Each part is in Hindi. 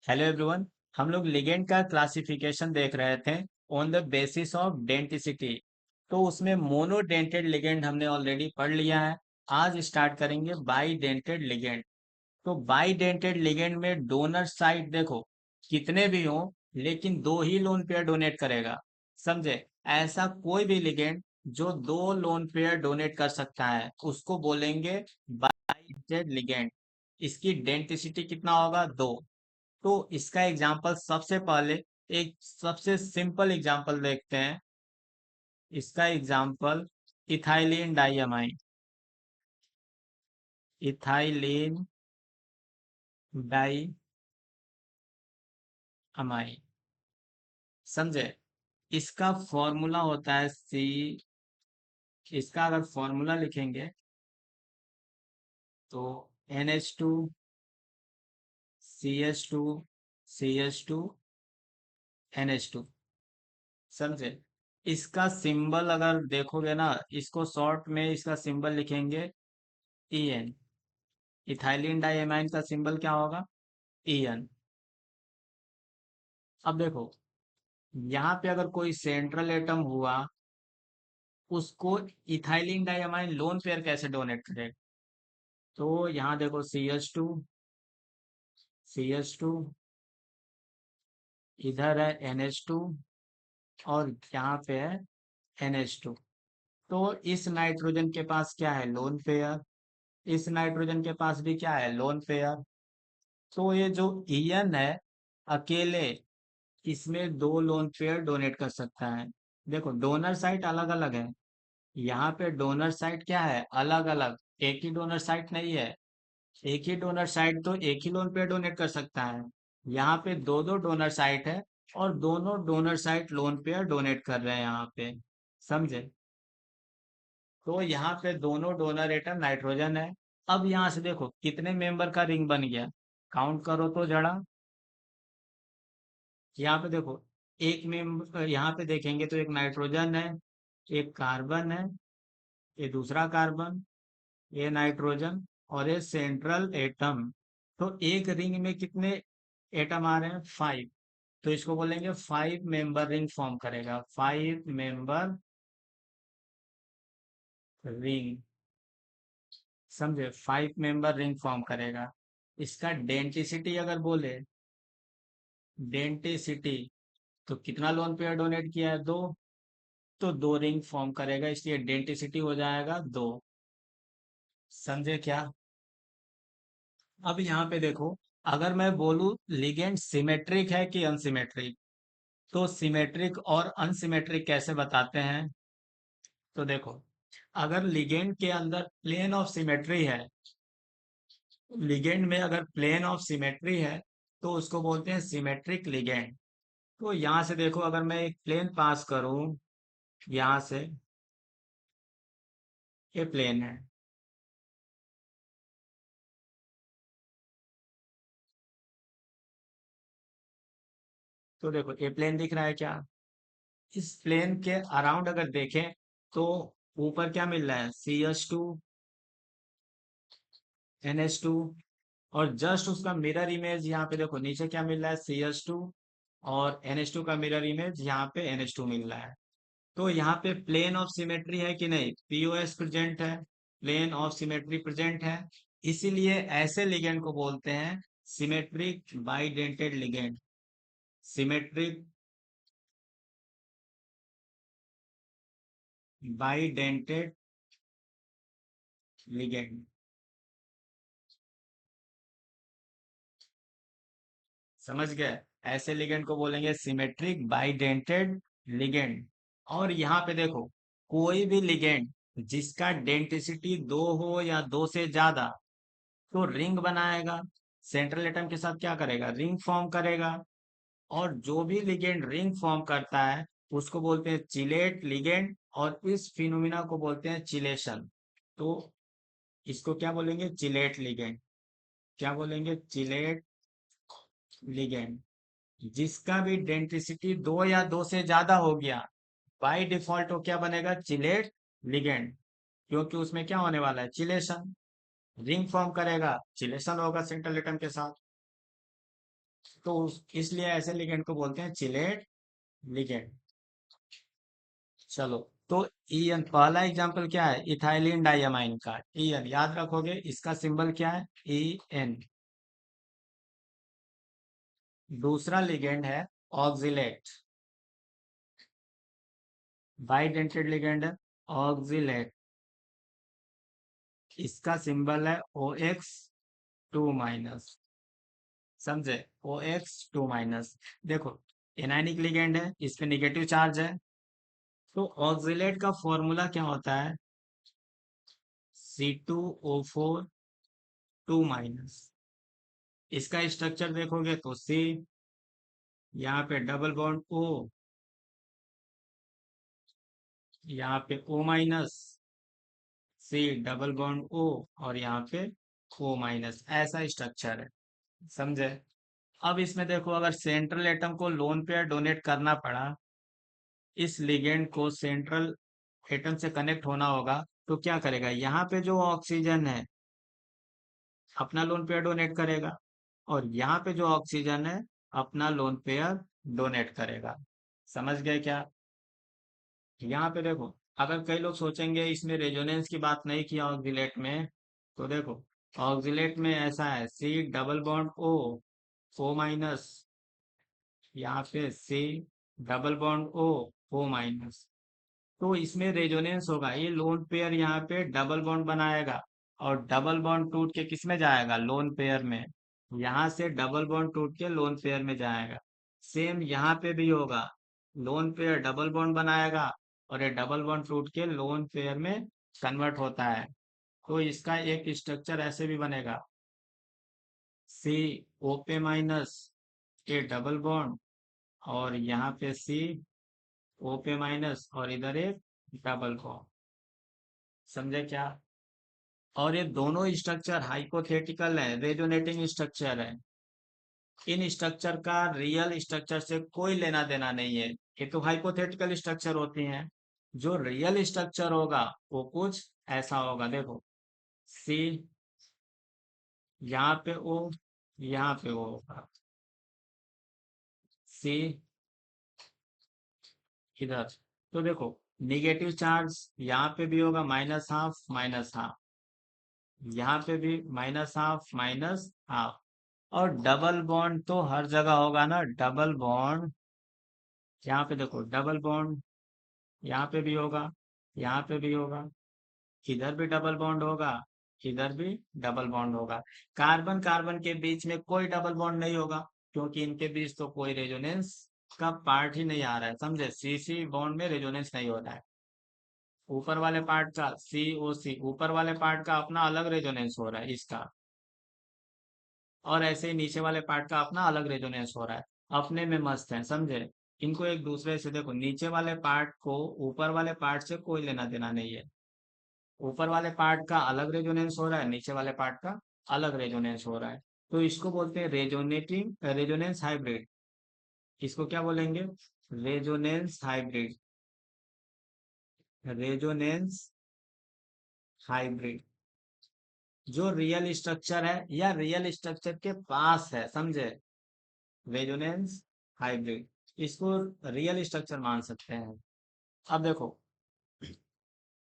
Hello everyone. हम लोग लिगेंड का क्लासिफिकेशन देख रहे थे on the basis of denticity. तो उसमें मोनोडेंटेड लिगेंड हमने ऑलरेडी पढ़ लिया है। आज स्टार्ट करेंगे बाई डेंटेड लिगेंड। तो बाई डेंटेड लिगेंड में डोनर साइड देखो कितने भी हो, लेकिन दो ही लोन पेयर डोनेट करेगा। समझे? ऐसा कोई भी लिगेंड जो दो लोन पेयर डोनेट कर सकता है उसको बोलेंगे बाई डेंटेड लिगेंड। इसकी डेंटिसिटी कितना होगा? दो। तो इसका एग्जाम्पल सबसे पहले एक सबसे सिंपल एग्जाम्पल देखते हैं। इसका example ethylene diamine. Ethylene diamine, समझे? इसका फॉर्मूला होता है सी। इसका अगर फॉर्मूला लिखेंगे तो NH2 CH2 CH2 NH2। समझे? इसका सिंबल अगर देखोगे ना, इसको शॉर्ट में इसका सिंबल लिखेंगे EN। इथाइलिन डाइअमाइन का सिंबल क्या होगा? EN। अब देखो, यहाँ पे अगर कोई सेंट्रल एटम हुआ, उसको इथाइलिन डाइअमाइन लोन पेयर कैसे डोनेट करेगा? तो यहाँ देखो CH2 इधर है NH2 और यहाँ पे है NH2। तो इस नाइट्रोजन के पास क्या है? Lone pair. इस नाइट्रोजन के पास भी क्या है? Lone pair. तो ये जो EN है, अकेले इसमें दो लोन पेयर डोनेट कर सकता है। देखो, डोनर साइट अलग अलग है। यहाँ पे डोनर साइट क्या है? अलग अलग। एक ही डोनर साइट नहीं है। एक ही डोनर साइट तो एक ही लोन पेयर डोनेट कर सकता है। यहाँ पे दो दो डोनर साइट है और दोनों donor site lone pair donate कर रहे हैं यहाँ पे। समझे? तो यहाँ पे दोनों डोनर एटम नाइट्रोजन है। अब यहाँ से देखो कितने मेंबर का रिंग बन गया, काउंट करो तो जरा। यहाँ पे देखो, एक मेंबर यहाँ पे देखेंगे तो एक नाइट्रोजन है, एक कार्बन है, ये दूसरा कार्बन, ये नाइट्रोजन और ये सेंट्रल एटम। तो एक रिंग में कितने एटम आ रहे हैं? 5। तो इसको बोलेंगे 5 मेंबर रिंग फॉर्म करेगा। 5 मेंबर रिंग। समझे? 5 मेंबर रिंग फॉर्म करेगा। इसका डेंटिसिटी अगर बोले, डेंटिसिटी, तो कितना लोन पेयर डोनेट किया है? दो। तो दो रिंग फॉर्म करेगा, इसलिए डेंटिसिटी हो जाएगा दो। समझे क्या? अब यहाँ पे देखो, अगर मैं बोलूं लिगेंड सिमेट्रिक है कि अनसिमेट्रिक, तो सिमेट्रिक और अनसिमेट्रिक कैसे बताते हैं? तो देखो, अगर लिगेंड के अंदर प्लेन ऑफ सिमेट्री है, लिगेंड में अगर प्लेन ऑफ सिमेट्री है तो उसको बोलते हैं सिमेट्रिक लिगेंड। तो यहाँ से देखो, अगर मैं एक प्लेन पास करूं, यहाँ से ये प्लेन है। तो देखो ये प्लेन दिख रहा है क्या? इस प्लेन के अराउंड अगर देखें तो ऊपर क्या मिल रहा है? CH2 NH2। और जस्ट उसका मिरर इमेज यहाँ पे देखो, नीचे क्या मिल रहा है? CH2 और NH2 का मिरर इमेज यहाँ पे NH2 मिल रहा है। तो यहाँ पे प्लेन ऑफ सिमेट्री है कि नहीं? POS प्रेजेंट है, प्लेन ऑफ सिमेट्री प्रेजेंट है। इसीलिए ऐसे लिगेंड को बोलते हैं symmetric bidentate ligand. Symmetric bidentate ligand. समझ गए? ऐसे लिगेंड को बोलेंगे सिमेट्रिक बाइडेंटेड लिगेंड। और यहाँ पे देखो, कोई भी लिगेंड जिसका डेंटिसिटी दो हो या दो से ज्यादा, तो रिंग बनाएगा। सेंट्रल एटम के साथ क्या करेगा? रिंग फॉर्म करेगा। और जो भी लिगेंड रिंग फॉर्म करता है उसको बोलते हैं चिलेट लिगेंड, और इस फिनोमिना को बोलते हैं चिलेशन। तो इसको क्या बोलेंगे? Chelate ligand. क्या बोलेंगे? Chelate ligand. जिसका भी डेंसिटी दो या दो से ज्यादा हो गया, बाय डिफॉल्ट वो क्या बनेगा? Chelate ligand. क्योंकि उसमें क्या होने वाला है? चिलेशन। रिंग फॉर्म करेगा, चिलेशन होगा सेंट्रल एटम के साथ। तो इसलिए ऐसे लिगेंड को बोलते हैं चिलेट लिगेंड। चलो, तो ईएन पहला एग्जांपल क्या है, इथाइलिन डाइअमाइन का ईएन याद रखोगे, इसका सिंबल क्या है, ई एन। दूसरा लिगेंड है ऑक्जिलेट, बाइडेंटेड लिगेंड है ऑक्जिलेट, इसका सिंबल है ओ एक्स टू माइनस। समझे, ओ एक्स टू माइनस। देखो, एनाइनिक लिगेंड है, इस पे निगेटिव चार्ज है, तो ऑक्जिलेट का फॉर्मूला क्या होता है, C2O4 टू माइनस। इसका स्ट्रक्चर देखोगे तो C, यहाँ पे डबल बॉन्ड O, यहाँ पे O minus, C double bond O, और यहाँ पे O माइनस, ऐसा स्ट्रक्चर है। समझे। अब इसमें देखो, अगर सेंट्रल एटम को लोन पेयर डोनेट करना पड़ा, इस लिगेंड को सेंट्रल एटम से कनेक्ट होना होगा, तो क्या करेगा, यहाँ पे जो ऑक्सीजन है अपना लोन पेयर डोनेट करेगा, और यहाँ पे जो ऑक्सीजन है अपना लोन पेयर डोनेट करेगा। समझ गए क्या। यहाँ पे देखो, अगर कई लोग सोचेंगे इसमें रेजोनेंस की बात नहीं किया ऑक्जिलेट में, तो देखो, ऑक्जिलेट में ऐसा है, C double bond O minus, यहाँ पे C double bond O minus, तो इसमें रेजोनेंस होगा, ये लोन पेयर यहाँ पे डबल बॉन्ड बनाएगा, और डबल बॉन्ड टूट के किस में जाएगा, लोन पेयर में। यहाँ से डबल बॉन्ड टूट के लोन पेयर में जाएगा। सेम यहाँ पे भी होगा, लोन पेयर डबल बॉन्ड बनाएगा, और ये डबल बॉन्ड टूट के लोन पेयर में कन्वर्ट होता है। तो इसका एक स्ट्रक्चर ऐसे भी बनेगा, C O पे माइनस, ए डबल बॉन्ड, और यहाँ पे C O पे माइनस, और इधर एक डबल बॉन्ड। समझे क्या। और ये दोनों स्ट्रक्चर हाइपोथेटिकल है, रेजोनेटिंग स्ट्रक्चर है। इन स्ट्रक्चर का रियल स्ट्रक्चर से कोई लेना देना नहीं है, ये तो हाइपोथेटिकल स्ट्रक्चर होती हैं। जो रियल स्ट्रक्चर होगा वो कुछ ऐसा होगा, देखो, सी, यहाँ पे ओ, यहाँ पे ओ होगा, सी इधर। तो देखो, निगेटिव चार्ज यहाँ पे भी होगा, माइनस हाफ, यहाँ पे भी माइनस हाफ, और डबल बॉन्ड तो हर जगह होगा ना, डबल बॉन्ड। यहाँ पे देखो, डबल बॉन्ड यहाँ पे भी होगा, यहाँ पे भी होगा, इधर भी डबल बॉन्ड होगा, इधर भी डबल बॉन्ड होगा। कार्बन कार्बन के बीच में कोई डबल बॉन्ड नहीं होगा, क्योंकि इनके बीच तो कोई रेजोनेंस का पार्ट ही नहीं आ रहा है। समझे, सी सी बॉन्ड में रेजोनेंस नहीं हो रहा है। ऊपर वाले पार्ट का COC, ऊपर वाले पार्ट का अपना अलग रेजोनेंस हो रहा है इसका, और ऐसे ही नीचे वाले पार्ट का अपना अलग रेजोनेंस हो रहा है, अपने में मस्त है। समझे, इनको एक दूसरे से देखो, नीचे वाले पार्ट को ऊपर वाले पार्ट से कोई लेना देना नहीं है। ऊपर वाले पार्ट का अलग रेजोनेंस हो रहा है, नीचे वाले पार्ट का अलग रेजोनेंस हो रहा है, तो इसको बोलते हैं रेजोनेंस हाइब्रिड। इसको क्या बोलेंगे, रेजोनेंस हाइब्रिड, रेजोनेंस हाइब्रिड। जो रियल स्ट्रक्चर है या रियल स्ट्रक्चर के पास है, समझे, रेजोनेंस हाइब्रिड, इसको रियल स्ट्रक्चर मान सकते हैं। अब देखो,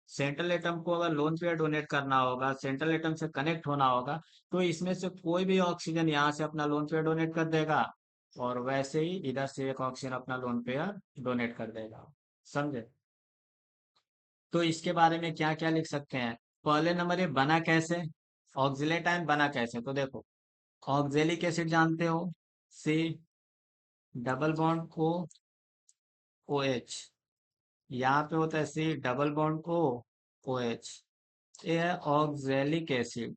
सेंट्रल एटम को अगर लोन पेयर डोनेट करना होगा, सेंट्रल एटम से कनेक्ट होना होगा, तो इसमें से कोई भी ऑक्सीजन यहाँ से अपना लोन पेयर डोनेट कर देगा, और वैसे ही इधर से एक ऑक्सीजन अपना लोन पेयर डोनेट कर देगा। समझे। तो इसके बारे में क्या क्या लिख सकते हैं। पहले नंबर, ये बना कैसे, ऑक्जिलेट आयन बना कैसे, तो देखो, ऑक्जेलिक एसिड जानते हो, सी डबल बॉन्ड OH, यहाँ पे होता है C डबल बॉन्ड OH, ये है ऑक्जेलिक एसिड,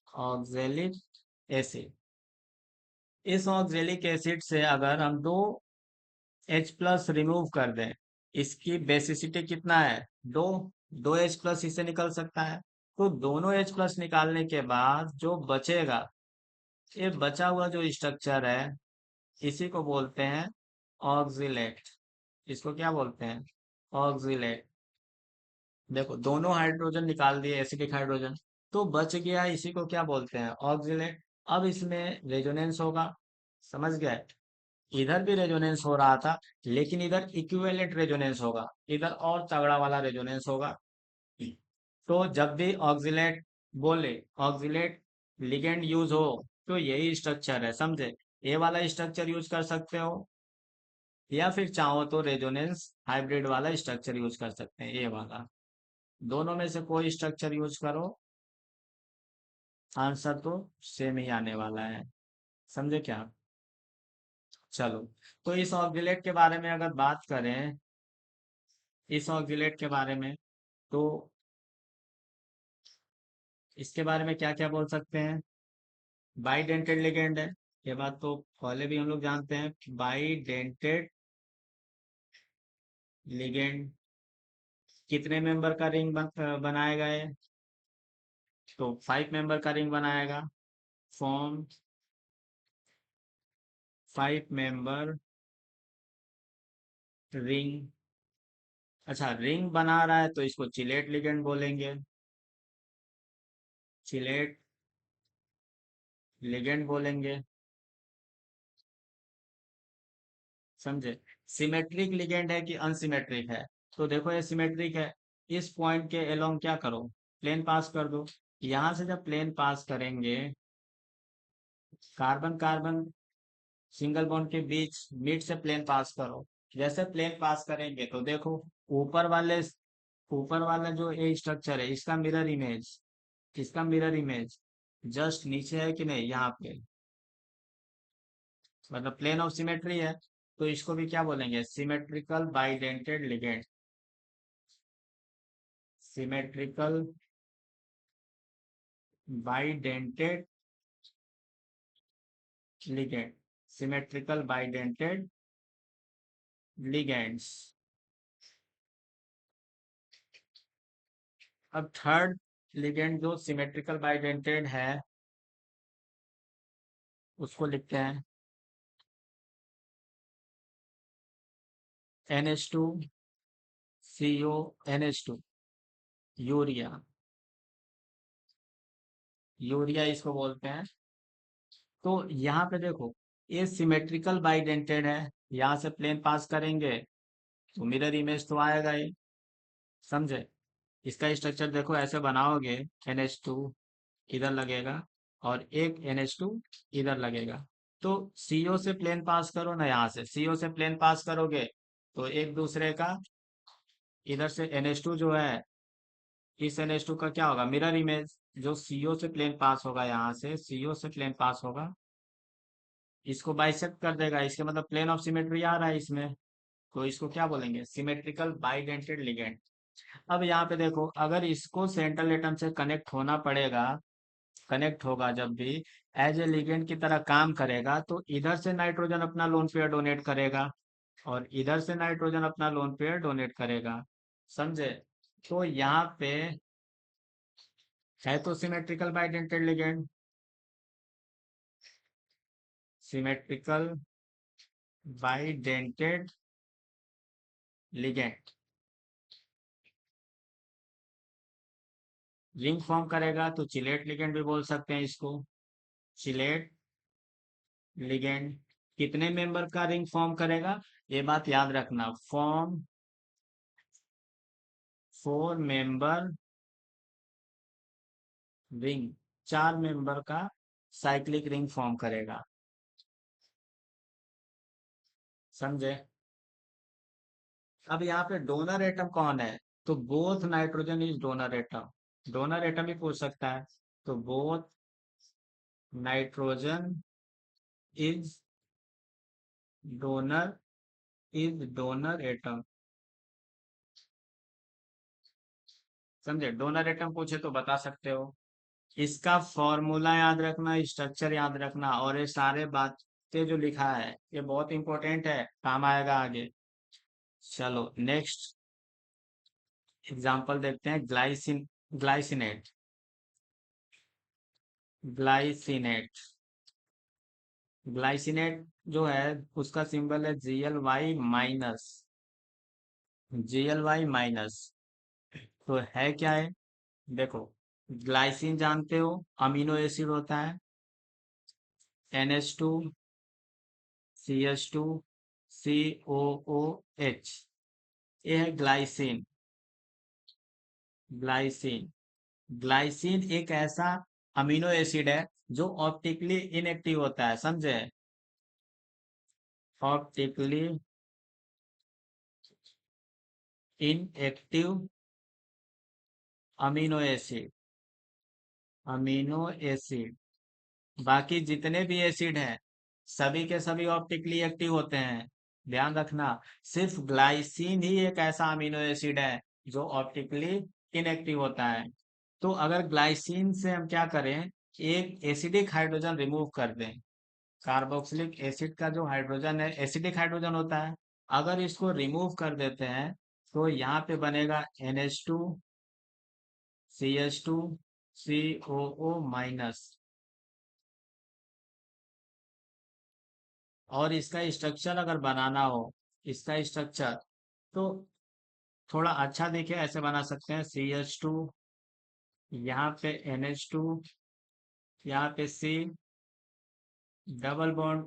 ऑक्जेलिक एसिड। इस ऑक्जेलिक एसिड से अगर हम दो H+ रिमूव कर दें, इसकी बेसिसिटी कितना है, दो, दो H+ इससे निकल सकता है। तो दोनों H+ निकालने के बाद जो बचेगा, ये बचा हुआ जो स्ट्रक्चर है, इसी को बोलते हैं ऑक्जिलेट। इसको क्या बोलते हैं, ऑक्जिलेट। देखो, दोनों हाइड्रोजन निकाल दिए, एसिडिक हाइड्रोजन, तो बच गया, इसी को क्या बोलते हैं, ऑक्जिलेट। अब इसमें रेजोनेंस होगा, समझ गए। इधर भी रेजोनेंस हो रहा था, लेकिन इधर इक्विवेलेंट रेजोनेंस होगा, इधर और तगड़ा वाला रेजोनेंस होगा। तो जब भी ऑक्जिलेट बोले, ऑक्जिलेट लिगेंड यूज हो, तो यही स्ट्रक्चर है, समझे। ये वाला स्ट्रक्चर यूज कर सकते हो, या फिर चाहो तो रेजोनेंस हाइब्रिड वाला स्ट्रक्चर यूज कर सकते हैं, ये वाला। दोनों में से कोई स्ट्रक्चर यूज करो, आंसर तो सेम ही आने वाला है, समझे क्या। चलो, तो इस ऑक्जिलेट के बारे में अगर बात करें, इस ऑक्जिलेट के बारे में, तो इसके बारे में क्या क्या बोल सकते हैं। बाइडेंटेड लिगेंड है, ये बात तो पहले भी हम लोग जानते हैं। बाइडेंटेड लिगेंड कितने मेंबर का रिंग बनाएगा ये, तो 5 मेंबर का रिंग बनाएगा। Form 5 member ring. अच्छा, रिंग बना रहा है तो इसको चिलेट लिगेंड बोलेंगे, चिलेट लिगेंड बोलेंगे, समझे। सिमेट्रिक लिगेंड है कि अनसिमेट्रिक है, तो देखो ये सिमेट्रिक है। इस पॉइंट के अलोंग क्या करो, प्लेन पास कर दो। यहां से जब प्लेन पास करेंगे, कार्बन कार्बन सिंगल बॉन्ड के बीच मिड से प्लेन पास करो। जैसे प्लेन पास करेंगे तो देखो, ऊपर वाले ऊपर वाला जो ए स्ट्रक्चर है, इसका मिरर इमेज, इसका मिरर इमेज जस्ट नीचे है कि नहीं, यहाँ पे, मतलब प्लेन ऑफ सिमेट्री है। तो इसको भी क्या बोलेंगे, symmetrical bidentate ligand, symmetrical bidentate ligand, symmetrical bidentate ligands. अब थर्ड लिगेंड जो सिमेट्रिकल बाइडेंटेड है, उसको लिखते हैं NH2 CONH2, यूरिया, यूरिया इसको बोलते हैं। तो यहाँ पे देखो, ये सिमेट्रिकल बाइडेंटेड है, यहाँ से प्लेन पास करेंगे तो मिरर इमेज तो आएगा ही, समझे। इसका स्ट्रक्चर देखो, ऐसे बनाओगे, NH2 इधर लगेगा और एक NH2 इधर लगेगा। तो CO से प्लेन पास करो ना, यहाँ से CO से प्लेन पास करोगे तो एक दूसरे का, इधर से NH2 जो है, इस NH2 का क्या होगा, मिरर इमेज। जो CO से प्लेन पास होगा, यहाँ से CO से प्लेन पास होगा, इसको बाइसेक्ट कर देगा, इसके मतलब प्लेन ऑफ सिमेट्री आ रहा है इसमें। तो इसको क्या बोलेंगे, सिमेट्रिकल बाइडेंटेड लिगेंड। अब यहाँ पे देखो, अगर इसको सेंट्रल एटम से कनेक्ट होना पड़ेगा, कनेक्ट होगा जब भी, एज ए लिगेंड की तरह काम करेगा, तो इधर से नाइट्रोजन अपना लोन पेयर डोनेट करेगा और इधर से नाइट्रोजन अपना लोन पेयर डोनेट करेगा, समझे। तो यहाँ पे है तो symmetrical bidentate ligand, symmetrical bidentate ligand ring form करेगा तो चिलेट लिगेंड भी बोल सकते हैं इसको, चिलेट लिगेंड। कितने मेंबर का रिंग फॉर्म करेगा, ये बात याद रखना, फॉर्म 4 मेंबर रिंग, 4 मेंबर का साइक्लिक रिंग फॉर्म करेगा, समझे। अब यहाँ पे डोनर एटम कौन है, तो both nitrogen is donor atom, donor atom ही पूछ सकता है। तो both nitrogen is donor, is donor atom, समझे। डोनर एटम पूछे तो बता सकते हो। इसका फॉर्मूला याद रखना, स्ट्रक्चर याद रखना, और ये सारे बातें जो लिखा है ये बहुत इंपॉर्टेंट है, काम आएगा आगे। चलो नेक्स्ट एग्जांपल देखते हैं, ग्लाइसिनेट, ग्लाइसिनेट, ग्लाइसिनेट जो है, उसका सिंबल है GLY-, GLY-। तो है क्या है, देखो, ग्लाइसिन जानते हो, अमीनो एसिड होता है, NH2 CH2 COOH, ये है ग्लाइसिन। ग्लाइसिन ग्लाइसिन एक ऐसा अमीनो एसिड है जो ऑप्टिकली इनएक्टिव होता है, समझे? Optically inactive amino acid. Amino acid, बाकी जितने भी एसिड हैं सभी के सभी ऑप्टिकली एक्टिव होते हैं, ध्यान रखना। सिर्फ ग्लाइसिन ही एक ऐसा अमीनो एसिड है जो ऑप्टिकली इनएक्टिव होता है। तो अगर ग्लाइसिन से हम क्या करें, एक एसिडिक हाइड्रोजन रिमूव कर दें, कार्बोक्सिलिक एसिड का जो हाइड्रोजन है एसिडिक हाइड्रोजन होता है, अगर इसको रिमूव कर देते हैं तो यहाँ पे बनेगा NH2 CH2 COO माइनस। और इसका स्ट्रक्चर अगर बनाना हो, इसका स्ट्रक्चर तो थोड़ा अच्छा दिखे ऐसे बना सकते हैं। CH2, यहाँ पे NH2, यहाँ पे C, डबल बॉन्ड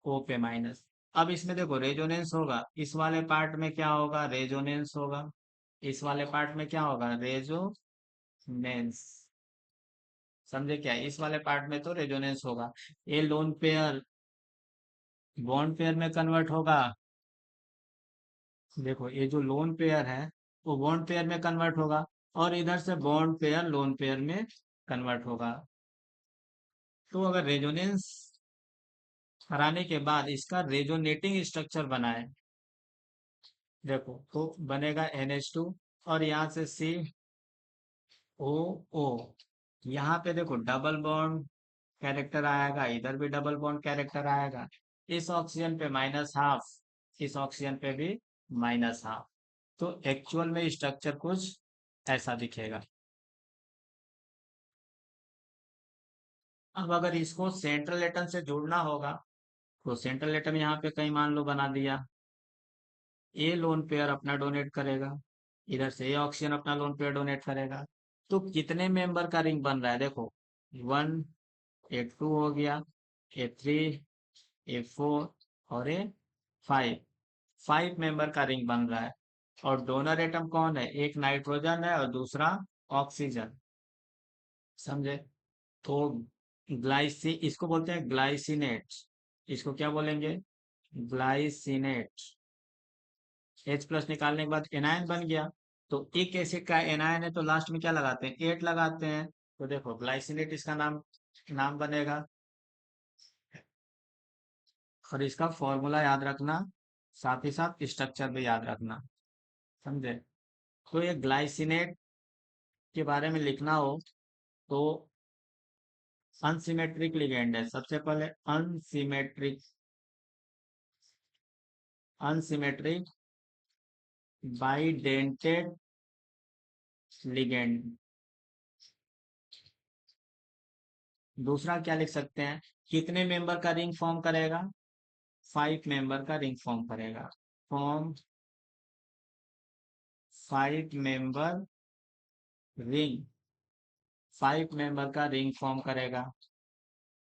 O पे माइनस। अब इसमें देखो रेजोनेंस होगा, इस वाले पार्ट में क्या होगा, रेजोनेंस होगा। इस वाले पार्ट में क्या होगा, रेजोनेंस। समझे क्या, इस वाले पार्ट में तो रेजोनेंस होगा। ये लोन पेयर बॉन्ड पेयर में कन्वर्ट होगा। देखो ये जो लोन पेयर है वो बॉन्ड पेयर में कन्वर्ट होगा, और इधर से बॉन्ड पेयर लोन पेयर में कन्वर्ट होगा। तो अगर रेजोनेंस कराने के बाद इसका रेजोनेटिंग स्ट्रक्चर बनाए, देखो तो बनेगा NH2, और यहाँ से COO, यहाँ पे देखो डबल बॉन्ड कैरेक्टर आएगा, इधर भी डबल बॉन्ड कैरेक्टर आएगा। इस ऑक्सीजन पे -½ इस ऑक्सीजन पे भी -½ तो एक्चुअल में स्ट्रक्चर कुछ ऐसा दिखेगा। अब अगर इसको सेंट्रल एटम से जोड़ना होगा तो सेंट्रल एटम यहाँ पे कहीं मान लो बना दिया, ए लोन पेयर अपना डोनेट करेगा, इधर से ए ऑक्सीजन अपना लोन पेयर डोनेट करेगा। तो कितने मेंबर का रिंग बन रहा है, देखो 1, A2 हो गया, A3, A4 और A5, 5 मेंबर का रिंग बन रहा है। और डोनर एटम कौन है, एक नाइट्रोजन है और दूसरा ऑक्सीजन, समझे? तो ग्लाइसी इसको बोलते हैं ग्लाइसिनेट, इसको क्या बोलेंगे, ग्लाइसिनेट। H+ निकालने के बाद एनायन बन गया। तो एक एसिड का एनायन है तो लास्ट में क्या लगाते हैं, 8 लगाते हैं। तो देखो ग्लाइसिनेट इसका नाम नाम बनेगा। और इसका फॉर्मूला याद रखना, साथ ही साथ स्ट्रक्चर भी याद रखना, समझे? तो ये ग्लाइसिनेट के बारे में लिखना हो तो अनसिमेट्रिक लिगेंड है, सबसे पहले अनसिमेट्रिक, अनसिमेट्रिक बाइडेंटेड लिगेंड। दूसरा क्या लिख सकते हैं, कितने मेंबर का रिंग फॉर्म करेगा, 5 मेंबर का रिंग फॉर्म करेगा। फॉर्म 5 मेंबर रिंग, 5 मेंबर का रिंग फॉर्म करेगा।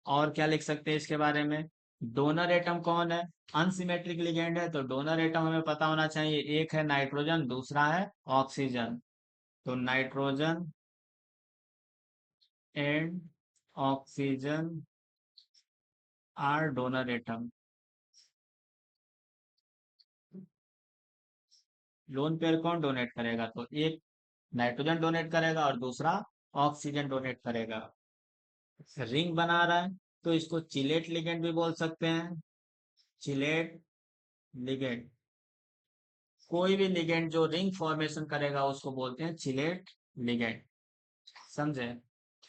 और क्या लिख सकते हैं इसके बारे में, डोनर एटम कौन है, अनसिमेट्रिक लिगेंड है तो डोनर एटम हमें पता होना चाहिए, एक है नाइट्रोजन दूसरा है ऑक्सीजन। तो nitrogen and oxygen are donor atom. Lone pair कौन डोनेट करेगा, तो एक नाइट्रोजन डोनेट करेगा और दूसरा ऑक्सीजन डोनेट करेगा। रिंग बना रहा है तो इसको चिलेट लिगेंड भी बोल सकते हैं, चिलेट लिगेंड। कोई भी लिगेंड जो रिंग फॉर्मेशन करेगा उसको बोलते हैं चिलेट लिगेंड, समझे?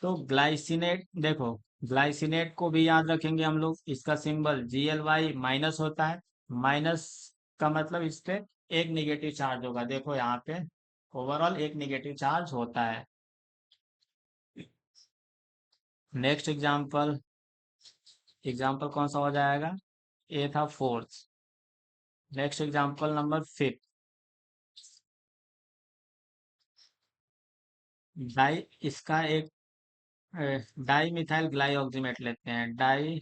तो ग्लाइसिनेट देखो, ग्लाइसिनेट को भी याद रखेंगे हम लोग, इसका सिंबल GLY माइनस होता है। माइनस का मतलब इस पे एक निगेटिव चार्ज होगा, देखो यहाँ पे ओवरऑल एक निगेटिव चार्ज होता है। नेक्स्ट एग्जाम्पल, एग्जाम्पल कौन सा हो जाएगा, ये था fourth. Next example number 5, di, इसका एक डाई मिथाइल ग्लाइऑक्सीमेट लेते हैं, di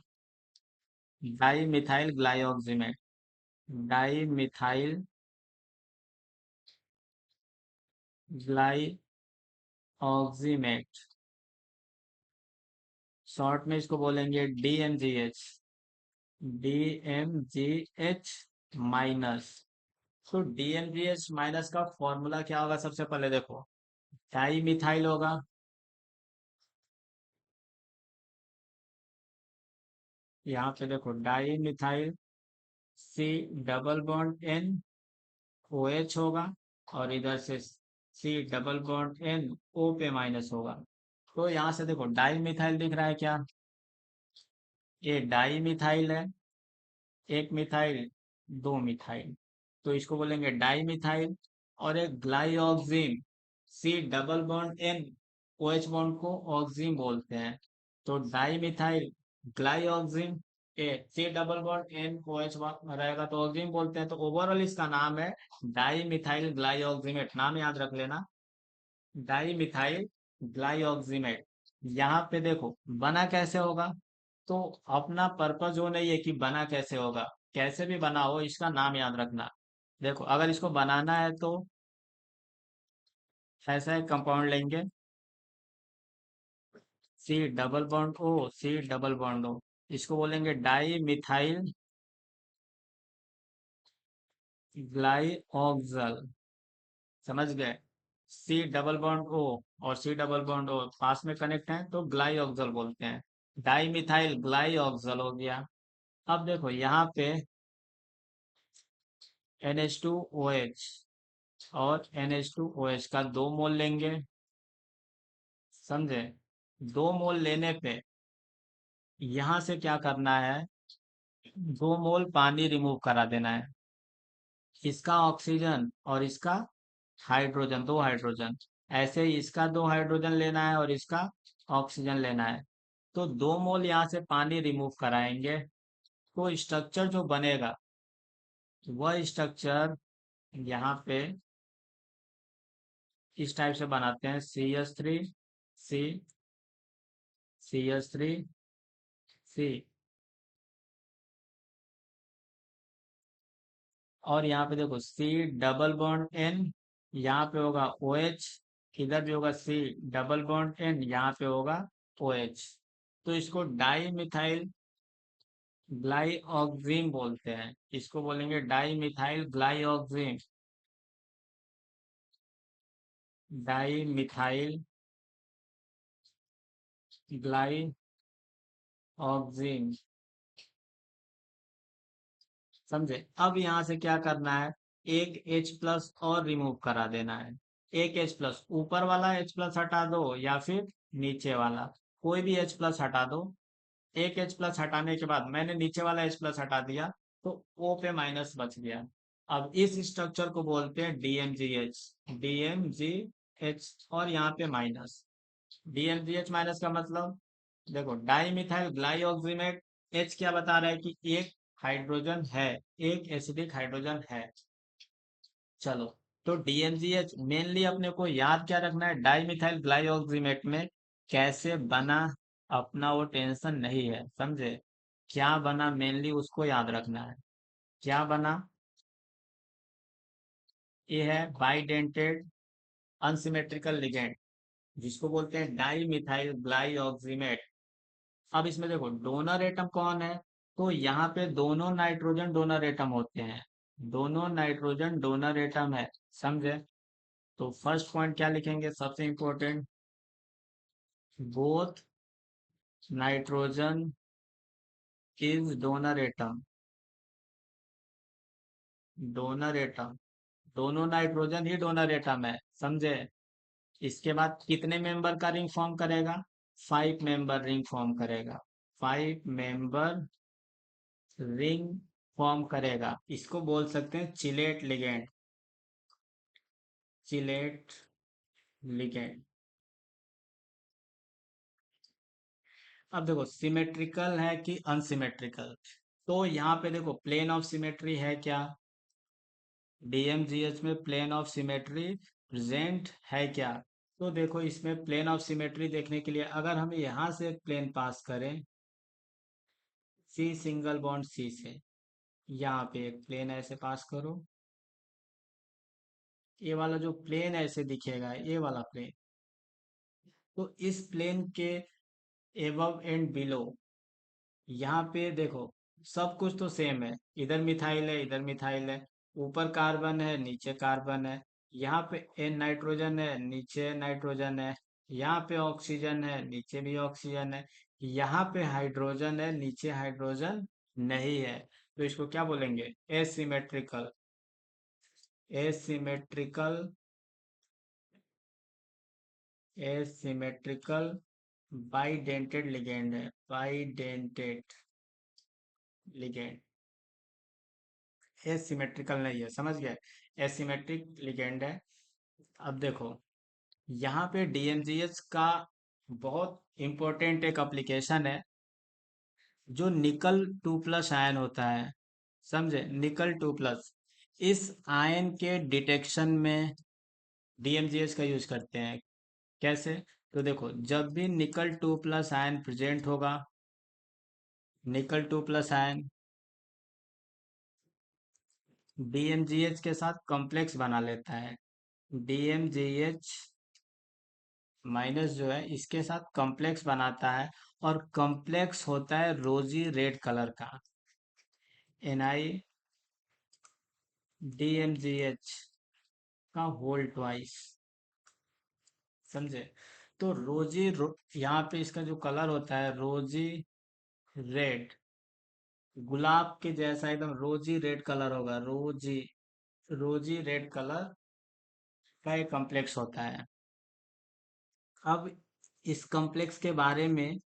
di methyl glyoximate, di methyl glyoximate, short में इसको बोलेंगे DMGH, DMGH माइनस। तो DMGH माइनस का फॉर्मूला क्या होगा? सबसे पहले देखो, डाई मिथाइल होगा, यहाँ पे देखो di methyl C double bond N OH होगा, और इधर से C double bond N O पे माइनस होगा। तो यहाँ से देखो डाई मिथाइल दिख रहा है क्या? ये डाई मिथाइल है, एक मिथाइल, दो मिथाइल, तो इसको बोलेंगे डाई मिथाइल। और एक ग्लाइऑक्सिम, C double bond N OH bond को ऑक्सिम बोलते हैं, तो डाई मिथाइल ग्लाइऑक्सिम, ए C double bond N OH रहेगा तो ऑक्सिम बोलते हैं। तो ओवरऑल इसका नाम है डाई मिथाइल ग्लाइऑक्सीमेट, नाम याद रख लेना, डाई मिथाइल ग्लाइऑक्सीमेट। यहाँ पे देखो बना कैसे होगा, तो अपना पर्पज वो नहीं है कि बना कैसे होगा, कैसे भी बना हो इसका नाम याद रखना। देखो अगर इसको बनाना है तो ऐसा एक कंपाउंड लेंगे, C double bond O, C double bond O, इसको बोलेंगे डाई मिथाइल ग्लाइऑक्सल, समझ गए? C डबल बॉन्ड O और C डबल बॉन्ड O पास में कनेक्ट है तो ग्लाइऑक्सल बोलते हैं, डाई मिथाइल ग्लाइऑक्सल हो गया। अब देखो यहाँ पे NH2OH और NH2OH का 2 मोल लेंगे, समझे? 2 मोल लेने पे यहाँ से क्या करना है, 2 मोल पानी रिमूव करा देना है, इसका ऑक्सीजन और इसका हाइड्रोजन, 2 हाइड्रोजन, ऐसे ही इसका 2 हाइड्रोजन लेना है और इसका ऑक्सीजन लेना है। तो 2 मोल यहाँ से पानी रिमूव कराएंगे, तो स्ट्रक्चर जो बनेगा वह स्ट्रक्चर यहाँ पे इस टाइप से बनाते हैं, CH3C, और यहाँ पे देखो C डबल बॉन्ड N, यहाँ पे होगा OH, इधर भी होगा C डबल बॉन्ड N, यहाँ पे होगा OH, तो इसको डाई मिथाइल ग्लाइऑक्सिम बोलते हैं, इसको बोलेंगे डाई मिथाइल ग्लाइऑक्सिम, डाई मिथाइल ग्लाइऑक्सिम, समझे? अब यहाँ से क्या करना है, एक H प्लस और रिमूव करा देना है, एक H प्लस, ऊपर वाला H प्लस हटा दो या फिर नीचे वाला, कोई भी H प्लस हटा दो। एक H प्लस हटाने के बाद मैंने नीचे वाला H प्लस हटा दिया, तो O पे माइनस बच गया। अब इस स्ट्रक्चर को बोलते हैं DMGH, DMGH, और यहाँ पे माइनस, DMGH माइनस का मतलब देखो डाई मिथाइल ग्लाइऑक्सीमेट, H क्या बता रहा है कि एक हाइड्रोजन है, एक एसिडिक हाइड्रोजन है। चलो, तो DMGH मेनली अपने को याद क्या रखना है, डाई मिथाइल ग्लाइऑक्सीमेट में कैसे बना, अपना वो टेंशन नहीं है, समझे? क्या बना मेनली उसको याद रखना है। क्या बना, ये है बाइडेंटेड अनसिमेट्रिकल लिगेंड, जिसको बोलते हैं डाई मिथाइल ग्लाइऑक्सीमेट। अब इसमें देखो डोनर एटम कौन है, तो यहाँ पे दोनों नाइट्रोजन डोनर एटम होते हैं, दोनों नाइट्रोजन डोनर एटम है, समझे? तो फर्स्ट पॉइंट क्या लिखेंगे, सबसे important, both nitrogen is donor atom, donor atom, दोनों नाइट्रोजन ही डोनर एटम है, समझे? इसके बाद कितने मेंबर का रिंग फॉर्म करेगा, 5 मेंबर रिंग फॉर्म करेगा, 5 मेंबर रिंग फॉर्म करेगा, इसको बोल सकते हैं चिलेट लिगेंड, चिलेट लिगेंड। अब देखो सिमेट्रिकल है कि अनसिमेट्रिकल, तो यहाँ पे देखो प्लेन ऑफ सिमेट्री है क्या, DMGH में प्लेन ऑफ सिमेट्री प्रेजेंट है क्या? तो देखो इसमें प्लेन ऑफ सिमेट्री देखने के लिए अगर हम यहाँ से एक प्लेन पास करें, सी सिंगल बॉन्ड सी से यहाँ पे एक प्लेन ऐसे पास करो। ये वाला जो प्लेन ऐसे दिखेगा, ये वाला प्लेन, तो इस प्लेन के एबव एंड बिलो यहाँ पे देखो, सब कुछ तो सेम है। इधर मिथाइल है, इधर मिथाइल है, ऊपर कार्बन है, नीचे कार्बन है। यहाँ पे एन नाइट्रोजन है, नीचे नाइट्रोजन है। यहाँ पे ऑक्सीजन है, नीचे भी ऑक्सीजन है। यहाँ पे हाइड्रोजन है, नीचे हाइड्रोजन नहीं है। तो इसको क्या बोलेंगे? Asymmetrical. Asymmetrical, asymmetrical bidentate ligand है, बाइडेंटेड लिगेंड। एसिमेट्रिकल नहीं है, समझ गए? एसिमेट्रिक लिगेंड है। अब देखो, यहाँ पे डीएमजीएच का बहुत इंपॉर्टेंट एक एप्लीकेशन है, जो निकल 2+ आयन होता है। समझे? निकल 2+, इस आयन के डिटेक्शन में डीएमजीएच का यूज करते हैं। कैसे? तो देखो, जब भी निकल 2+ आयन प्रेजेंट होगा, निकल 2+ आयन डीएमजीएच के साथ कॉम्प्लेक्स बना लेता है। डीएमजीएच माइनस जो है इसके साथ कॉम्प्लेक्स बनाता है, और कॉम्प्लेक्स होता है रोजी रेड कलर का। एनआई डीएमजीएच का होल ट्वाइस। समझे? तो यहाँ पे इसका जो कलर होता है रोजी रेड, गुलाब के जैसा एकदम रोजी रेड कलर होगा। रोजी रोजी रेड कलर का एक कॉम्प्लेक्स होता है। अब इस कॉम्प्लेक्स के बारे में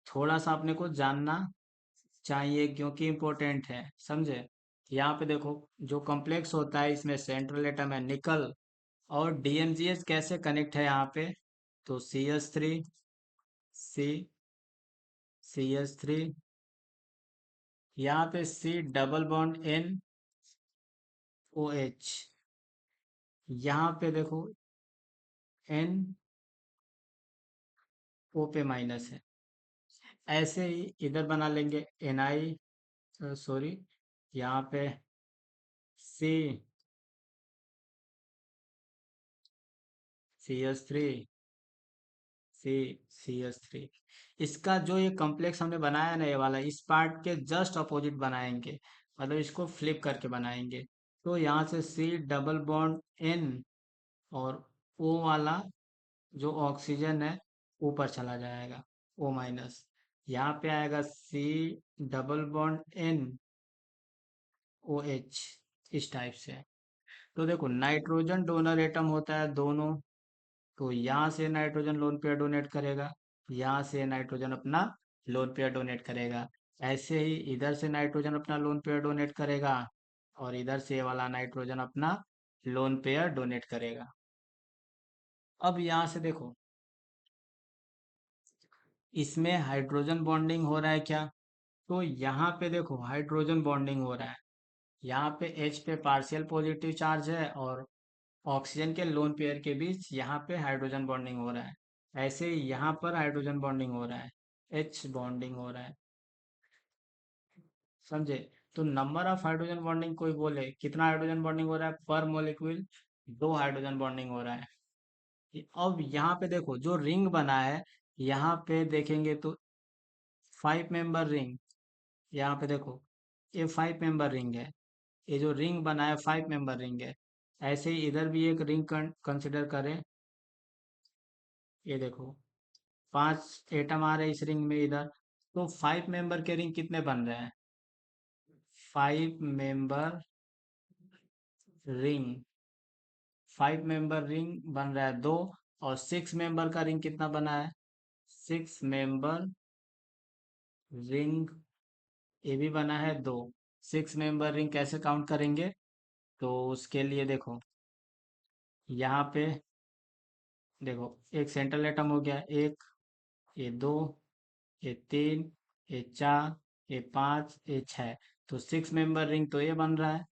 थोड़ा सा अपने को जानना चाहिए, क्योंकि इम्पोर्टेंट है। समझे? यहाँ पे देखो, जो कॉम्प्लेक्स होता है इसमें सेंट्रल एटम है निकल, और डीएमजीएच कैसे कनेक्ट है यहाँ पे? तो सी एच थ्री, यहाँ पे C double bond N O H, यहाँ पे देखो एन ओ पे माइनस है। ऐसे ही इधर बना लेंगे एन आई, सॉरी, यहाँ पे सी सी एच थ्री। इसका जो ये कॉम्प्लेक्स हमने बनाया ना, ये वाला, इस पार्ट के जस्ट अपोजिट बनाएंगे, मतलब इसको फ्लिप करके बनाएंगे। तो यहाँ से सी डबल बॉन्ड एन, और ओ वाला जो ऑक्सीजन है ऊपर चला जाएगा, ओ माइनस। यहाँ पे आएगा C double bond N O H, इस टाइप से। तो देखो, नाइट्रोजन डोनर एटम होता है दोनों, तो यहाँ से नाइट्रोजन लोन पेयर डोनेट करेगा, यहाँ से नाइट्रोजन अपना लोन पेयर डोनेट करेगा। ऐसे ही इधर से नाइट्रोजन अपना लोन पेयर डोनेट करेगा, और इधर से ये वाला नाइट्रोजन अपना लोन पेयर डोनेट करेगा। अब यहाँ से देखो, इसमें हाइड्रोजन बॉन्डिंग हो रहा है क्या? तो यहाँ पे देखो हाइड्रोजन बॉन्डिंग हो रहा है। यहाँ पे H पे पार्शियल पॉजिटिव चार्ज है, और ऑक्सीजन के लोन पेयर के बीच यहाँ पे हाइड्रोजन बॉन्डिंग हो रहा है। ऐसे ही यहाँ पर हाइड्रोजन बॉन्डिंग हो रहा है, H बॉन्डिंग हो रहा है। समझे? तो नंबर ऑफ हाइड्रोजन बॉन्डिंग कोई बोले कितना हाइड्रोजन बॉन्डिंग हो रहा है पर मॉलिक्यूल? 2 हाइड्रोजन बॉन्डिंग हो रहा है। अब यहाँ पे देखो जो रिंग बना है, यहाँ पे देखेंगे तो 5 मेंबर रिंग। यहाँ पे देखो, ये 5 मेंबर रिंग है। ये जो रिंग बना है 5 मेंबर रिंग है। ऐसे ही इधर भी एक रिंग कंसिडर करें। ये देखो, 5 एटम आ रहे हैं इस रिंग में इधर। तो 5 मेंबर के रिंग कितने बन रहे हैं? 5 मेंबर रिंग, 5 मेंबर रिंग बन रहा है 2। और 6 मेंबर का रिंग कितना बना है? 6 मेंबर रिंग ये भी बना है 2। 6 मेंबर रिंग कैसे काउंट करेंगे? तो उसके लिए देखो, यहाँ पे देखो, एक सेंट्रल एटम हो गया एक, ये 2, ये 3, ये 4, ये 5, ये 6। तो 6 मेंबर रिंग तो ये बन रहा है,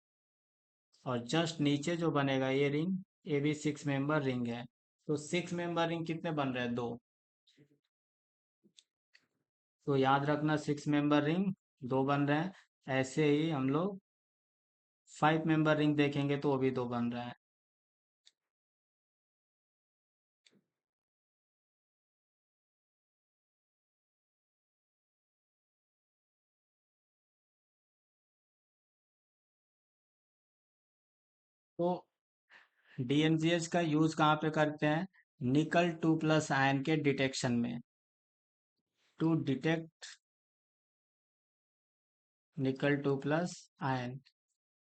और जस्ट नीचे जो बनेगा ये रिंग, ये भी 6 मेंबर रिंग है। तो 6 मेंबर रिंग कितने बन रहे हैं? 2। तो याद रखना 6 मेंबर रिंग दो बन रहे हैं। ऐसे ही हम लोग 5 मेंबर रिंग देखेंगे तो वो भी दो बन रहे हैं। तो डीएमजीएच का यूज कहाँ पे करते हैं? निकल 2+ आयन के डिटेक्शन में। टू डिटेक्ट निकल 2+ आयन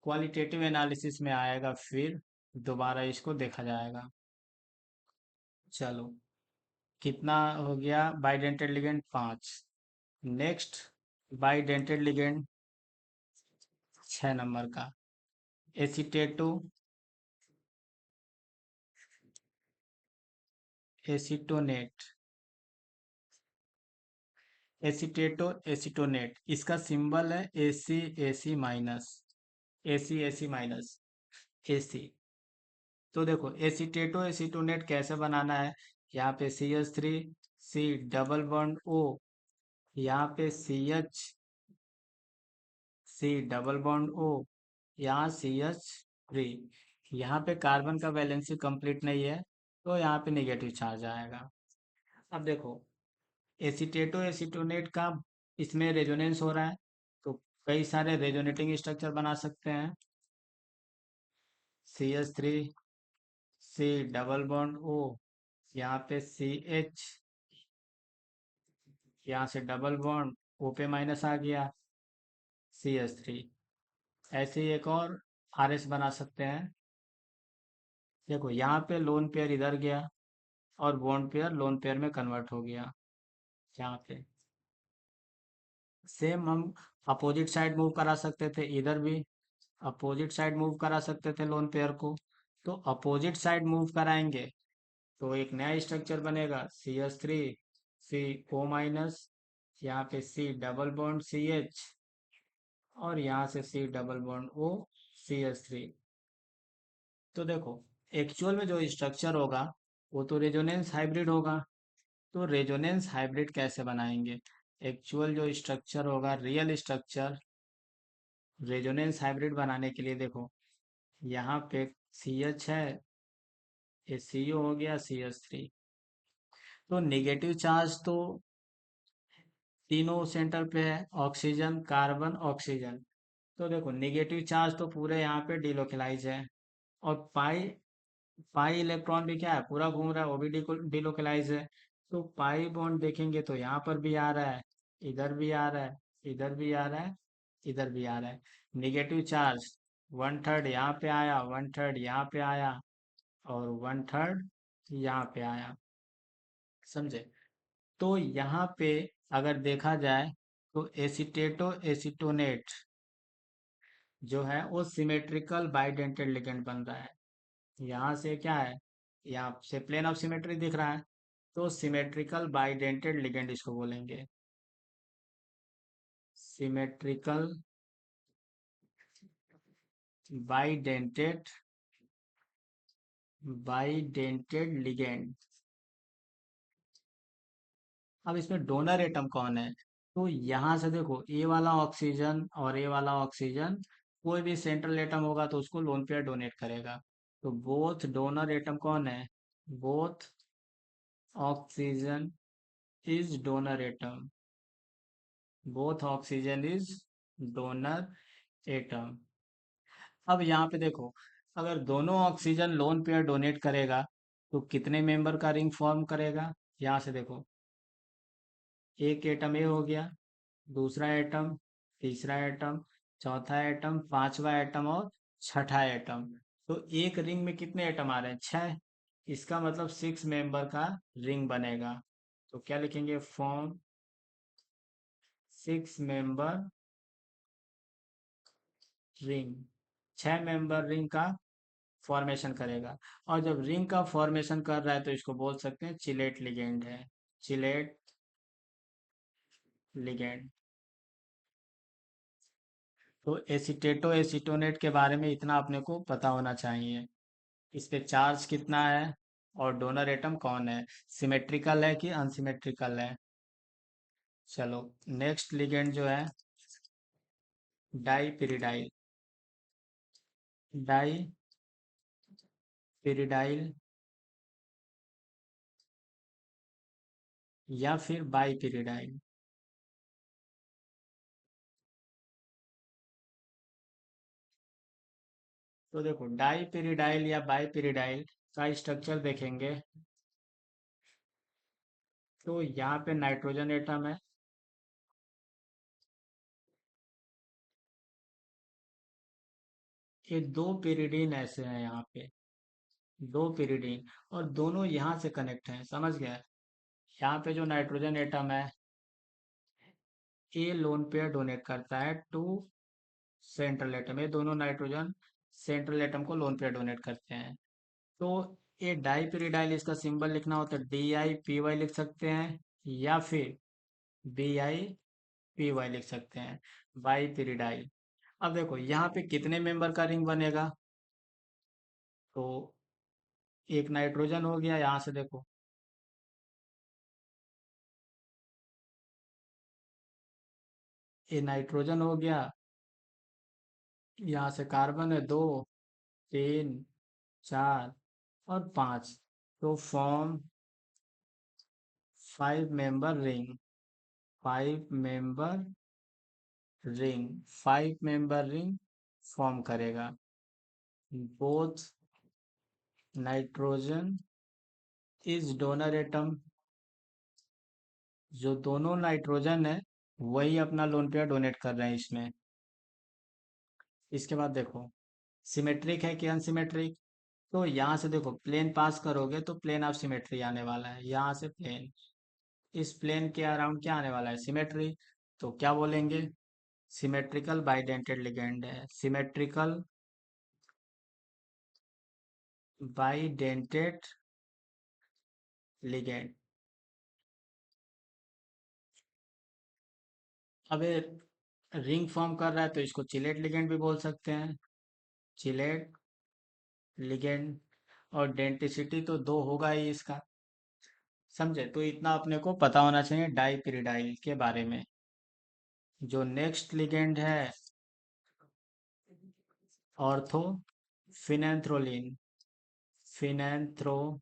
क्वालिटेटिव एनालिसिस में आएगा, फिर दोबारा इसको देखा जाएगा। चलो, कितना हो गया? Bidentate ligand 5। Next, bidentate ligand 6 number का एसीटेटो एसीटोनेट। एसीटेटो एसीटोनेट, इसका सिंबल है AC AC minus. AC AC minus AC. तो देखो, एसीटेटो एसीटोनेट कैसे बनाना है? यहाँ पे CH3 सी डबल बॉन्ड O, यहाँ पे सी डबल बॉन्ड O, यहाँ CH3। यहाँ पे कार्बन का वैलेंसी कंप्लीट नहीं है, तो यहाँ पे नेगेटिव चार्ज आएगा। अब देखो, एसीटेटो एसीटोनेट का इसमें रेजोनेंस हो रहा है, तो कई सारे रेजोनेटिंग स्ट्रक्चर बना सकते हैं। CH3 सी डबल बॉन्ड O, यहाँ पे CH, यहाँ से डबल बॉन्ड O पे माइनस आ गया, CH3। ऐसे ही एक और RS बना सकते हैं। देखो, यहाँ पे लोन पेयर इधर गया और बॉन्ड पेयर लोन पेयर में कन्वर्ट हो गया। यहाँ पे सेम हम अपोजिट साइड मूव करा सकते थे, इधर भी अपोजिट साइड मूव करा सकते थे लोन पेयर को। तो अपोजिट साइड मूव कराएंगे तो एक नया स्ट्रक्चर बनेगा, CH3 सी O माइनस, यहाँ पे सी डबल बॉन्ड CH, और यहाँ से सी डबल बॉन्ड O CH3। तो देखो, एक्चुअल में जो स्ट्रक्चर होगा वो तो रेजोनेंस हाइब्रिड होगा। तो रेजोनेंस हाइब्रिड कैसे बनाएंगे? एक्चुअल जो स्ट्रक्चर होगा, रियल स्ट्रक्चर, रेजोनेंस हाइब्रिड बनाने के लिए देखो, यहाँ पे CH है, ये CO हो गया CH3। तो नेगेटिव चार्ज तो तीनों सेंटर पे है, ऑक्सीजन कार्बन ऑक्सीजन। तो देखो, नेगेटिव चार्ज तो पूरे यहाँ पे डिलोकलाइज है, और पाई पाई इलेक्ट्रॉन भी क्या है, पूरा घूम रहा है, वो भी डिलोकलाइज है। तो पाई बॉन्ड देखेंगे तो यहाँ पर भी आ रहा है, इधर भी आ रहा है, इधर भी आ रहा है, इधर भी आ रहा है। नेगेटिव चार्ज 1/3 यहाँ पे आया, 1/3 यहाँ पे आया, और 1/3 यहाँ पे आया। समझे? तो यहाँ पे अगर देखा जाए तो एसीटेटो एसीटोनेट जो है वो सिमेट्रिकल बाइडेंटेड लिगेंड बन रहा है। यहाँ से क्या है, यहाँ से प्लेन ऑफ सिमेट्री दिख रहा है, तो सिमेट्रिकल बाइडेंटेड लिगेंड इसको बोलेंगे। Symmetrical bidentate bidentate ligand. अब इसमें डोनर एटम कौन है? तो यहाँ से देखो, ए वाला ऑक्सीजन और ए वाला ऑक्सीजन, कोई भी सेंट्रल एटम होगा तो उसको लोन पेयर डोनेट करेगा। तो बोथ डोनर एटम कौन है? Both oxygen is donor atom. Both oxygen is donor atom. अब यहाँ पे देखो, अगर दोनों ऑक्सीजन लोन पेयर डोनेट करेगा तो कितने मेंबर का रिंग फॉर्म करेगा? यहाँ से देखो, एक एटम ए हो गया, दूसरा एटम, तीसरा एटम, चौथा एटम, पांचवा एटम और छठा एटम। तो एक रिंग में कितने एटम आ रहे हैं? 6। इसका मतलब 6 मेंबर का रिंग बनेगा। तो क्या लिखेंगे? Form 6 member ring. 6 member ring का फॉर्मेशन करेगा। और जब रिंग का फॉर्मेशन कर रहा है तो इसको बोल सकते हैं चिलेट लिगेंड है। Chelate ligand. तो एसीटेटो एसीटोनेट के बारे में इतना अपने को पता होना चाहिए। इस पे चार्ज कितना है, और डोनर एटम कौन है, सिमेट्रिकल है कि अनसिमेट्रिकल है। चलो, नेक्स्ट लिगेंड जो है डाइपिरिडाइल, डाइपिरिडाइल या फिर बाइपिरिडाइल। तो देखो डाइपिरिडाइल या बाइपिरिडाइल का स्ट्रक्चर देखेंगे तो यहाँ पे नाइट्रोजन एटम है, ये दो पिरिडीन ऐसे हैं यहाँ पे, दो पिरिडीन, और दोनों यहाँ से कनेक्ट हैं, समझ गया। यहाँ पे जो नाइट्रोजन एटम है ये लोन पेयर डोनेट करता है टू सेंट्रल एटम, ये दोनों नाइट्रोजन सेंट्रल एटम को लोन पेयर डोनेट करते हैं। तो ये डाइपिरिडाइल, इसका सिंबल लिखना होता है DIPY लिख सकते हैं या फिर BIPY लिख सकते हैं, बाइपिरिडाइल। अब देखो यहाँ पे कितने मेंबर का रिंग बनेगा, तो एक नाइट्रोजन हो गया, यहाँ से देखो ये नाइट्रोजन हो गया, यहाँ से कार्बन है दो, तीन, चार और पाँच, तो form 5 member ring, 5 member ring form करेगा। Both nitrogen is donor atom, जो दोनों नाइट्रोजन है वही अपना लोन पेयर डोनेट कर रहे हैं इसमें। इसके बाद देखो सिमेट्रिक है कि अनसिमेट्रिक, तो यहाँ से देखो प्लेन पास करोगे तो प्लेन ऑफ सिमेट्री आने वाला है, यहाँ से प्लेन, इस प्लेन के अराउंड क्या आने वाला है, सिमेट्री। तो क्या बोलेंगे, सिमेट्रिकल बाइडेंटेड लिगेंड है, सिमेट्रिकल बाइडेंटेड लिगेंड। अब ये रिंग फॉर्म कर रहा है तो इसको चिलेट लिगेंड भी बोल सकते हैं, चिलेट लिगेंड। और डेंटिसिटी तो दो होगा ही इसका, समझे। तो इतना अपने को पता होना चाहिए डाइपिरिडाइल के बारे में। जो नेक्स्ट लिगेंड है ऑर्थो फिनेंथ्रोलिन, फिनेंथ्रोलिन,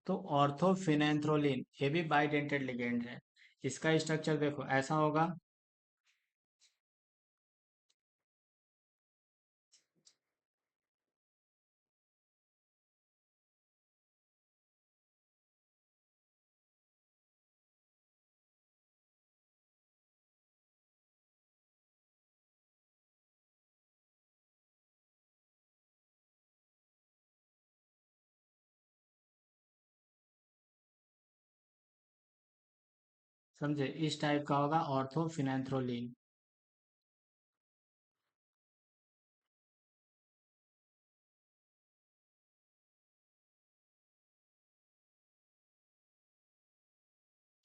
तो ऑर्थोफिनेंथ्रोलिन ये भी बाइडेंटेड लिगेंड है। इसका स्ट्रक्चर देखो ऐसा होगा, समझे, इस टाइप का होगा ऑर्थोफिनेंथ्रोलिन।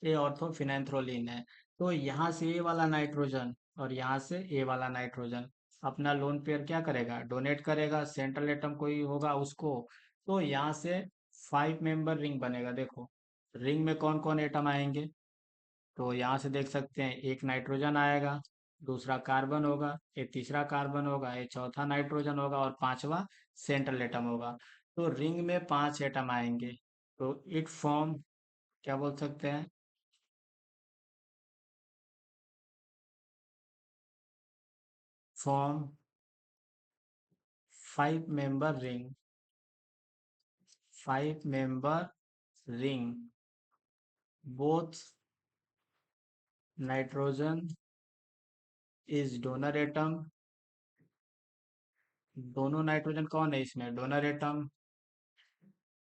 ये ऑर्थोफिनेंथ्रोलिन है। तो यहाँ से ए वाला नाइट्रोजन और यहाँ से ए वाला नाइट्रोजन अपना लोन पेयर क्या करेगा, डोनेट करेगा, सेंट्रल एटम कोई होगा उसको। तो यहाँ से 5 मेंबर रिंग बनेगा, देखो रिंग में कौन कौन एटम आएंगे, तो यहाँ से देख सकते हैं एक नाइट्रोजन आएगा, दूसरा कार्बन होगा, ये तीसरा कार्बन होगा, ये चौथा नाइट्रोजन होगा और पांचवा सेंट्रल एटम होगा। तो रिंग में 5 एटम आएंगे, तो इट फॉर्म क्या बोल सकते हैं, form 5 member ring, 5 member ring, both nitrogen is donor atom, दोनों नाइट्रोजन कौन है इसमें, डोनर एटम।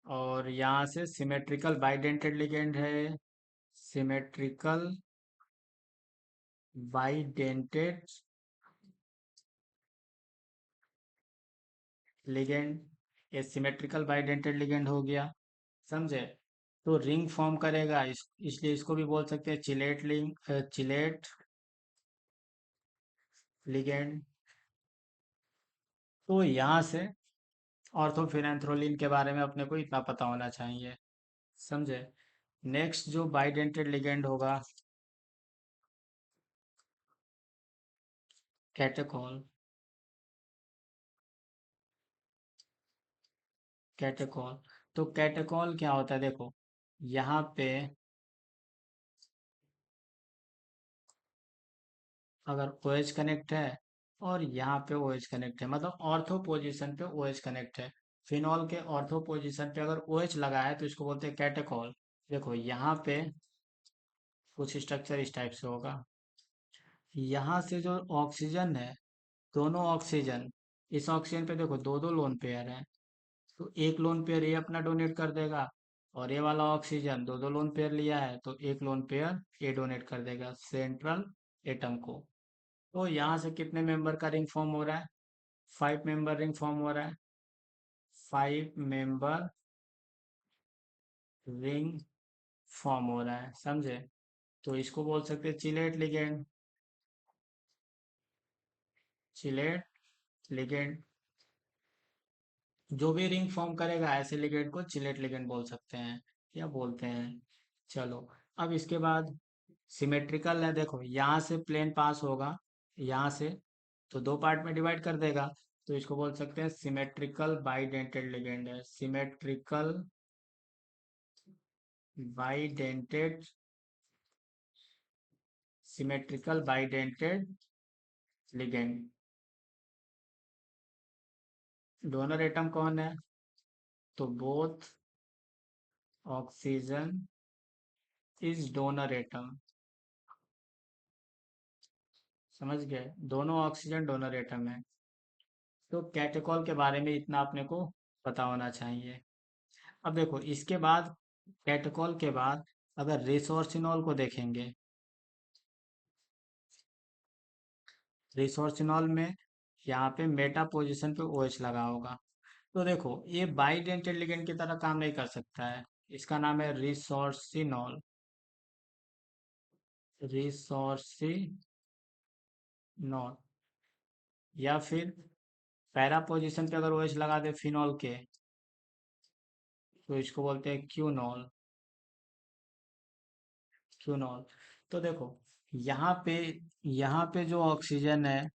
और यहाँ से सिमेट्रिकल बाइडेंटेड लिगेंड है, सिमेट्रिकल बाइडेंटेड लिगेंड, ये सिमेट्रिकल बाइडेंटेड लिगेंड हो गया, समझे। तो रिंग फॉर्म करेगा इसलिए इसको भी बोल सकते हैं चिलेट लिंग, चिलेट लिगेंड। तो यहाँ से ऑर्थोफिनेंथ्रोलिन के बारे में अपने को इतना पता होना चाहिए, समझे। नेक्स्ट जो बाइडेंटेड लिगेंड होगा कैटेकॉल, कैटेकॉल। तो कैटेकॉल क्या होता है देखो, यहाँ पे अगर OH कनेक्ट है और यहाँ पे OH कनेक्ट है, मतलब ऑर्थो पोजीशन पे OH कनेक्ट है। फिनॉल के ऑर्थो पोजीशन पे अगर OH लगा है तो इसको बोलते हैं कैटेकॉल। देखो यहाँ पे कुछ स्ट्रक्चर इस टाइप से होगा। यहाँ से जो ऑक्सीजन है, दोनों ऑक्सीजन, इस ऑक्सीजन पे देखो दो दो लोन पेयर है, तो एक लोन पेयर ये अपना डोनेट कर देगा, और ये वाला ऑक्सीजन दो दो लोन पेयर लिया है तो एक लोन पेयर ये डोनेट कर देगा सेंट्रल एटम को। तो यहाँ से कितने मेंबर का रिंग फॉर्म हो रहा है? 5 मेंबर रिंग फॉर्म हो रहा है। 5 मेंबर रिंग फॉर्म हो रहा है, समझे? तो इसको बोल सकते हैं चिलेट लिगेंड। चिलेट लिगेंड जो भी रिंग फॉर्म करेगा ऐसे लिगेंड को चिलेट लिगेंड बोल सकते हैं या बोलते हैं। चलो, अब इसके बाद सिमेट्रिकल है, देखो यहाँ से प्लेन पास होगा, यहाँ से, तो दो पार्ट में डिवाइड कर देगा, तो इसको बोल सकते हैं सिमेट्रिकल बाइडेंटेड लिगेंड है। Symmetrical bidentate, symmetrical bidentate ligand. Donor atom कौन है? तो both oxygen is donor atom. समझ गए, दोनों ऑक्सीजन डोनर एटम है। तो कैटेकॉल के बारे में इतना अपने को पता होना चाहिए। अब देखो इसके बाद, कैटेकॉल के बाद अगर रिसोर्सिनॉल को देखेंगे, रिसोर्सिनॉल में यहाँ पे मेटा पोजीशन पे OH लगा होगा, तो देखो ये बाइडेंटेड लिगेंड की तरह काम नहीं कर सकता है। इसका नाम है रिसोर्सिनॉल। रिसोर्सिनॉल, या फिर पैरा पोजीशन पे अगर OH लगा दे फिनॉल के, तो इसको बोलते हैं क्यूनॉल। क्यूनॉल। तो देखो यहाँ पे, यहाँ पे जो ऑक्सीजन है,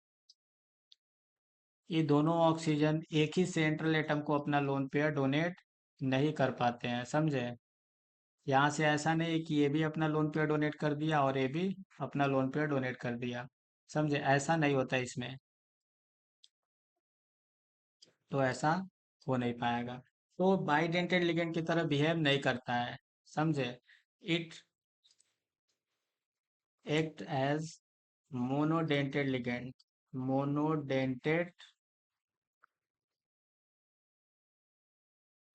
ये दोनों ऑक्सीजन एक ही सेंट्रल एटम को अपना लोन पेयर डोनेट नहीं कर पाते हैं, समझे? यहाँ से ऐसा नहीं है कि ये भी अपना लोन पेयर डोनेट कर दिया और ये भी अपना लोन पेयर डोनेट कर दिया, समझे? ऐसा नहीं होता इसमें, तो ऐसा हो नहीं पाएगा। तो बाइडेंटेड लिगेंड की तरह बिहेव नहीं करता है, समझे? It act as monodentate ligand. Monodentate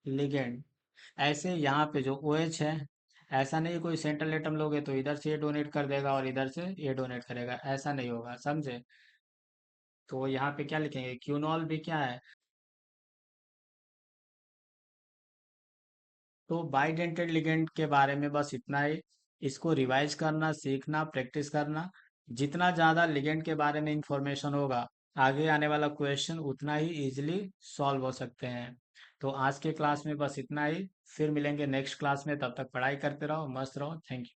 ligand. ऐसे यहाँ पे जो OH है, ऐसा नहीं कोई सेंट्रल एटम लोगे तो इधर से ये डोनेट कर देगा और इधर से ये डोनेट करेगा, ऐसा नहीं होगा, समझे? तो यहाँ पे क्या लिखेंगे, क्यूनॉल भी क्या है? तो बाइडेंटेड लिगेंड के बारे में बस इतना ही। इसको रिवाइज करना, सीखना, प्रैक्टिस करना। जितना ज़्यादा लिगेंड के बारे में इंफॉर्मेशन होगा, आगे आने वाला क्वेश्चन उतना ही इजीली सॉल्व हो सकते हैं। तो आज के क्लास में बस इतना ही। फिर मिलेंगे नेक्स्ट क्लास में, तब तक पढ़ाई करते रहो, मस्त रहो। Thank you.